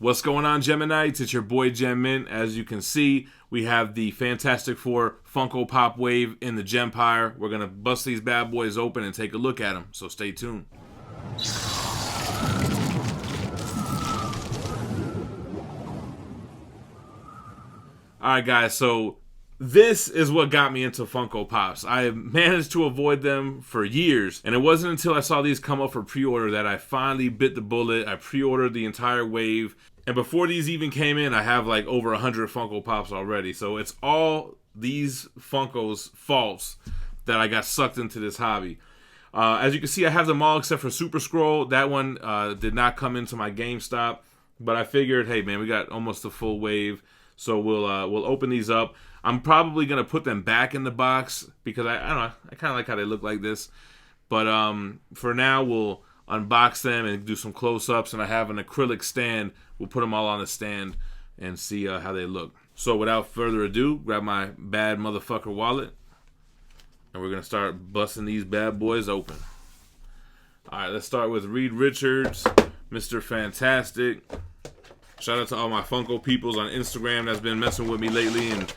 What's going on, Geminites? It's your boy Gem Mint. As you can see, we have the Fantastic Four Funko Pop wave in the Gempire. We're going to bust these bad boys open and take a look at them, so stay tuned. Alright guys, so this is what got me into Funko Pops. I managed to avoid them for years, and it wasn't until I saw these come up for pre-order that I finally bit the bullet. I pre-ordered the entire wave, and before these even came in, I have like over 100 Funko Pops already. So it's all these Funko's faults that I got sucked into this hobby. As you can see, I have them all except for Super Scroll. That one did not come into my GameStop, but I figured, hey man, we got almost a full wave, so we'll open these up. I'm probably gonna put them back in the box because I don't know, I kind of like how they look like this. But for now, we'll unbox them and do some close-ups, and I have an acrylic stand. We'll put them all on the stand and see how they look. So without further ado, grab my bad motherfucker wallet, and we're gonna start busting these bad boys open. All right, let's start with Reed Richards, Mr. Fantastic. Shout out to all my Funko peoples on Instagram that's been messing with me lately and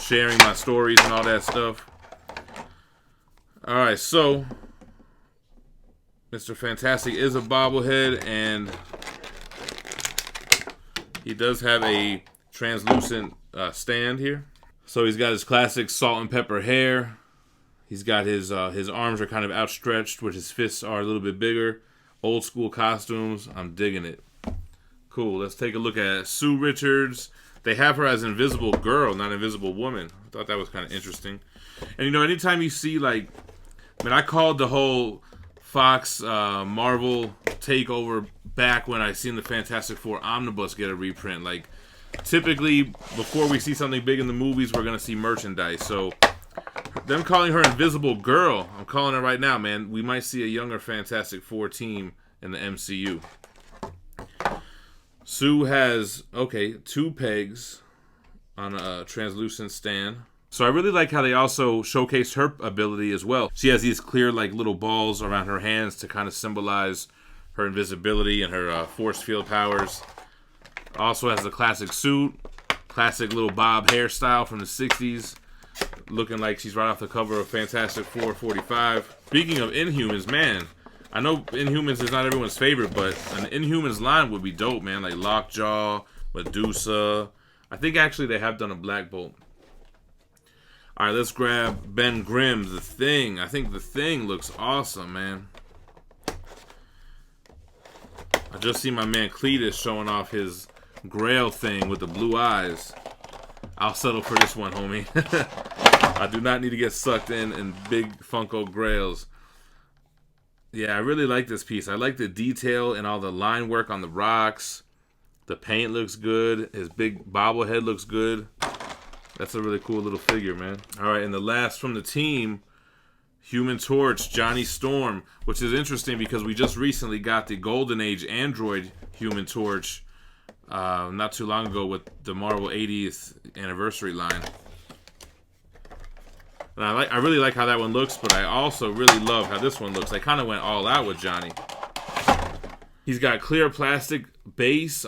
sharing my stories and all that stuff. All right, so Mr. Fantastic is a bobblehead, and he does have a translucent stand here. So he's got his classic salt and pepper hair. He's got his arms are kind of outstretched, which his fists are a little bit bigger. Old school costumes. I'm digging it. Cool. Let's take a look at Sue Richards. They have her as Invisible Girl, not Invisible Woman. I thought that was kind of interesting. And you know, anytime you see like, I mean, I called the whole Fox Marvel takeover back when I seen the Fantastic Four Omnibus get a reprint. Like, typically before we see something big in the movies, we're gonna see merchandise. So them calling her Invisible Girl, I'm calling her right now, man. We might see a younger Fantastic Four team in the MCU. Sue has, okay, 2 pegs on a translucent stand. So I really like how they also showcased her ability as well. She has these clear, like, little balls around her hands to kind of symbolize her invisibility and her force field powers. Also has the classic suit, classic little bob hairstyle from the 60s. Looking like she's right off the cover of Fantastic Four 45. Speaking of Inhumans, man, I know Inhumans is not everyone's favorite, but an Inhumans line would be dope, man. Like Lockjaw, Medusa. I think actually they have done a Black Bolt. All right, let's grab Ben Grimm's The Thing. I think The Thing looks awesome, man. I just see my man Cletus showing off his Grail thing with the blue eyes. I'll settle for this one, homie. I do not need to get sucked in big Funko Grails. Yeah, I really like this piece. I like the detail and all the line work on the rocks. The paint looks good. His big bobblehead looks good. That's a really cool little figure, man. All right, and the last from the team, Human Torch, Johnny Storm, which is interesting because we just recently got the Golden Age Android Human Torch not too long ago with the Marvel 80th anniversary line. And I really like how that one looks, but I also really love how this one looks. I kind of went all out with Johnny. He's got clear plastic base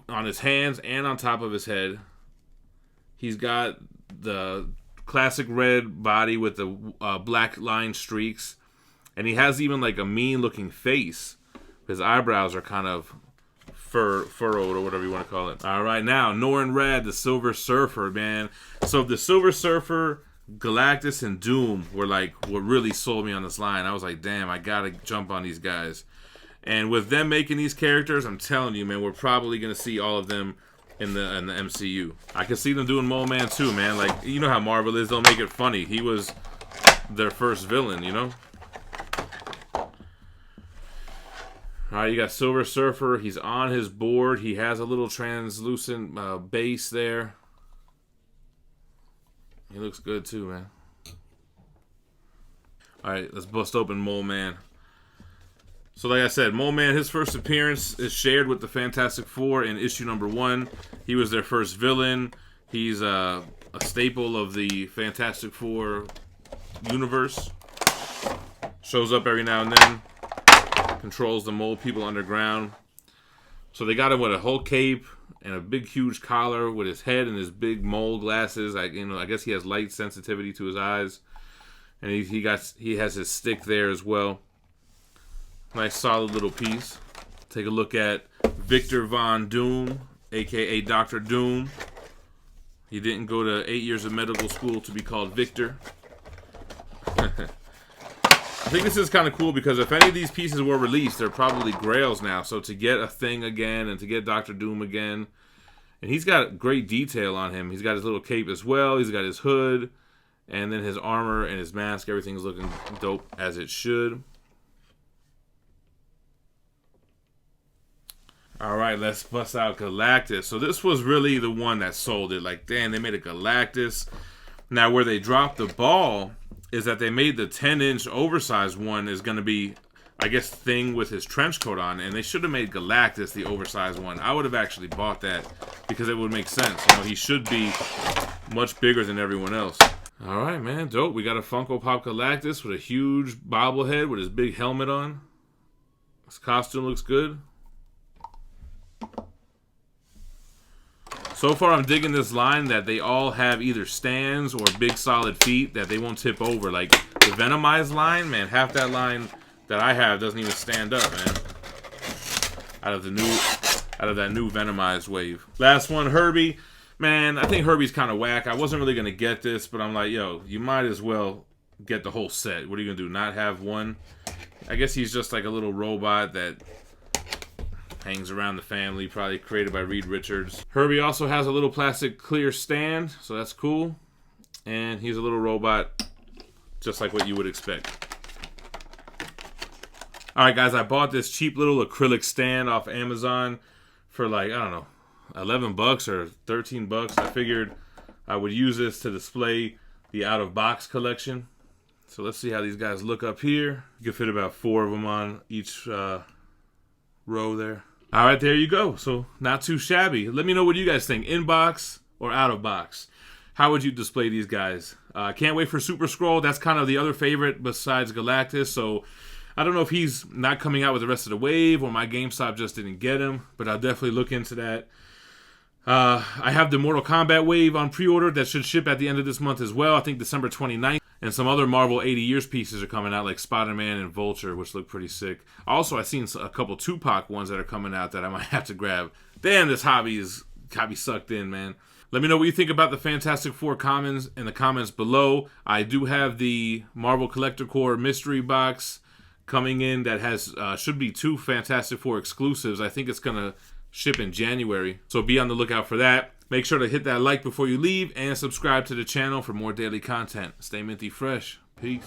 on his hands and on top of his head. He's got the classic red body with the black line streaks. And he has even like a mean looking face. His eyebrows are kind of furrowed or whatever you want to call it. All right, now Norrin Radd, the Silver Surfer, man. So the Silver Surfer, Galactus, and Doom were like what really sold me on this line. I was like, damn, I gotta jump on these guys. And with them making these characters, I'm telling you, man, we're probably gonna see all of them in the MCU. I can see them doing Mole Man too, man. Like, you know how Marvel is, they'll make it funny. He was their first villain, you know? Alright, you got Silver Surfer. He's on his board. He has a little translucent base there. He looks good too, man. Alright, let's bust open Mole Man. So like I said, Mole Man, his first appearance is shared with the Fantastic Four in issue number 1. He was their first villain. He's a staple of the Fantastic Four universe. Shows up every now and then. Controls the mole people underground. So they got him with a whole cape and a big, huge collar with his head and his big mole glasses. I guess he has light sensitivity to his eyes, and he has his stick there as well. Nice, solid little piece. Take a look at Victor Von Doom, aka Dr. Doom. He didn't go to 8 years of medical school to be called Victor. I think this is kind of cool because if any of these pieces were released, they're probably grails now. So to get a Thing again and to get Dr. Doom again, and he's got great detail on him. He's got his little cape as well. He's got his hood, and then his armor and his mask. Everything's looking dope as it should. All right, let's bust out Galactus. So this was really the one that sold it. Like, damn, they made a Galactus. Now, where they dropped the ball is that they made the 10-inch oversized one is going to be, I guess, Thing with his trench coat on. And they should have made Galactus the oversized one. I would have actually bought that because it would make sense. You know, he should be much bigger than everyone else. All right, man, dope. We got a Funko Pop Galactus with a huge bobblehead with his big helmet on. His costume looks good. So far, I'm digging this line that they all have either stands or big solid feet that they won't tip over. Like the Venomized line, man, half that line that I have doesn't even stand up, man. Out of that new Venomized wave. Last one, Herbie. Man, I think Herbie's kind of whack. I wasn't really gonna get this, but I'm like, yo, you might as well get the whole set. What are you gonna do? Not have one? I guess he's just like a little robot that hangs around the family, probably created by Reed Richards. Herbie also has a little plastic clear stand, so that's cool. And he's a little robot, just like what you would expect. Alright guys, I bought this cheap little acrylic stand off Amazon for like, I don't know, 11 bucks or 13 bucks. I figured I would use this to display the out-of-box collection. So let's see how these guys look up here. You can fit about 4 of them on each row there. All right, there you go. So not too shabby. Let me know what you guys think, in box or out of box. How would you display these guys? Can't wait for Super Scroll. That's kind of the other favorite besides Galactus. So I don't know if he's not coming out with the rest of the wave or my GameStop just didn't get him, but I'll definitely look into that. I have the Mortal Kombat wave on pre-order that should ship at the end of this month as well. I think December 29th. And some other Marvel 80 Years pieces are coming out, like Spider-Man and Vulture, which look pretty sick. Also, I've seen a couple Tupac ones that are coming out that I might have to grab. Damn, this hobby got me sucked in, man. Let me know what you think about the Fantastic Four commons in the comments below. I do have the Marvel Collector Core mystery box coming in that has should be 2 Fantastic Four exclusives. I think it's going to ship in January, so be on the lookout for that. Make sure to hit that like before you leave and subscribe to the channel for more daily content. Stay minty fresh. Peace.